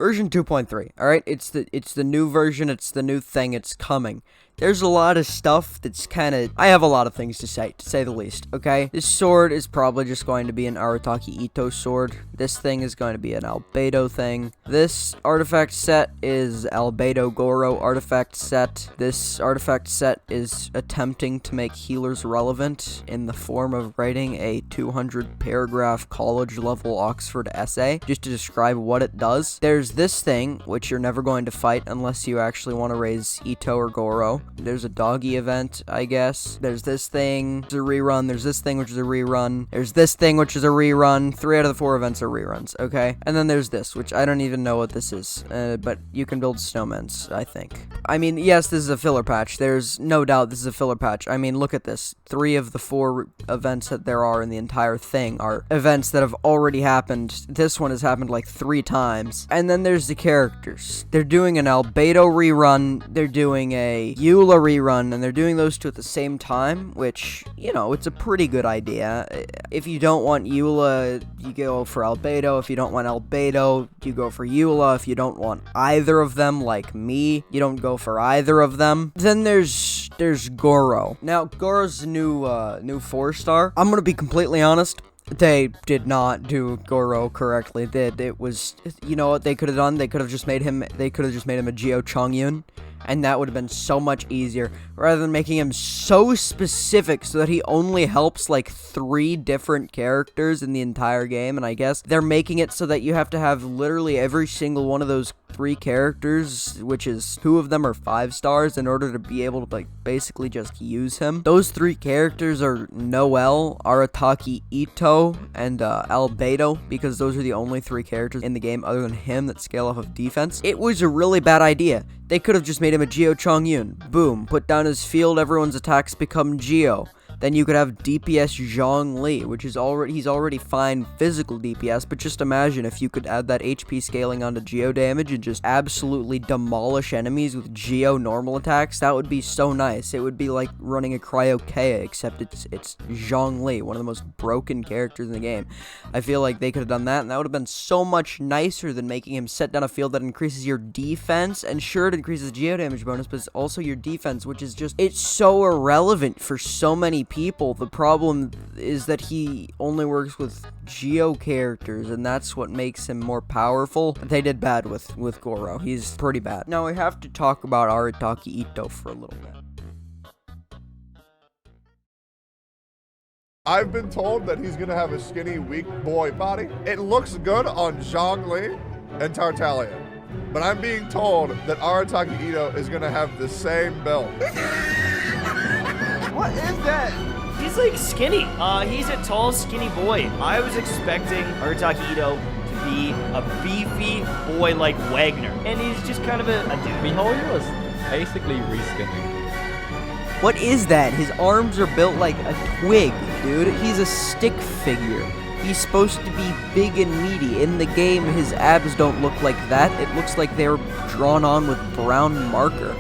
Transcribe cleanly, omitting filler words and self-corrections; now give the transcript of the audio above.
Version 2.3, alright? It's the new version, it's the new thing, it's coming. There's a lot of stuff that's I have a lot of things to say the least, okay? This sword is probably just going to be an arataki itto sword. This thing is going to be an albedo thing. This artifact set is albedo goro artifact set. This artifact set is attempting to make healers relevant in the form of writing a 200-paragraph college-level Oxford essay just to describe what it does. There's this thing, which you're never going to fight unless you actually want to raise itto or goro. There's a doggy event, I guess. There's this thing, which is a rerun. There's this thing, which is a rerun. There's this thing, which is a rerun. 3 out of the 4 events are reruns, okay? And then there's this, which I don't even know what this is, but you can build snowmans, I think. I mean, yes, this is a filler patch. There's no doubt this is a filler patch. I mean, look at this. 3 of the 4 events that there are in the entire thing are events that have already happened. This one has happened like 3 times. And then there's the characters. They're doing an albedo rerun. They're doing a Eula rerun, and they're doing those 2 at the same time, which, you know, it's a pretty good idea. If you don't want Eula, you go for albedo. If you don't want albedo, you go for Eula. If you don't want either of them, like me, you don't go for either of them. Then there's Goro. Now, Goro's new 4-star. I'm gonna be completely honest. They did not do Goro correctly. It was, you know what they could have done? They could have just made him a Geo Chongyun, and that would have been so much easier, rather than making him so specific so that he only helps like 3 different characters in the entire game. And I guess they're making it so that you have to have literally every single one of those 3 characters, which is 2 of them are 5 stars, in order to be able to like basically just use him. Those 3 characters are Noel, Arataki, Itto, and Albedo, because those are the only 3 characters in the game other than him that scale off of defense. It was a really bad idea. They could have just made him a Geo Chongyun. Boom. Put down his field, everyone's attacks become Geo. Then you could have DPS Zhongli, which is he's already fine physical DPS, but just imagine if you could add that HP scaling onto Geo damage and just absolutely demolish enemies with Geo normal attacks. That would be so nice. It would be like running a Cryo-Kea, except it's Zhongli, one of the most broken characters in the game. I feel like they could have done that, and that would have been so much nicer than making him set down a field that increases your defense, and sure, it increases Geo damage bonus, but it's also your defense, which is just, it's so irrelevant for so many people. The problem is that he only works with Geo characters, and that's what makes him more powerful. They did bad with Goro. He's pretty bad. Now we have to talk about Arataki Itto for a little bit. I've been told that he's gonna have a skinny, weak boy body. It looks good on Zhongli and Tartaglia, but I'm being told that Arataki Itto is gonna have the same build. What is that? He's like skinny. He's a tall, skinny boy. I was expecting Arataki Itto to be a beefy boy like Wagner, and he's just kind of a dude. Mihoyo was basically reskinning. What is that? His arms are built like a twig, dude. He's a stick figure. He's supposed to be big and meaty. In the game, his abs don't look like that. It looks like they were drawn on with brown marker.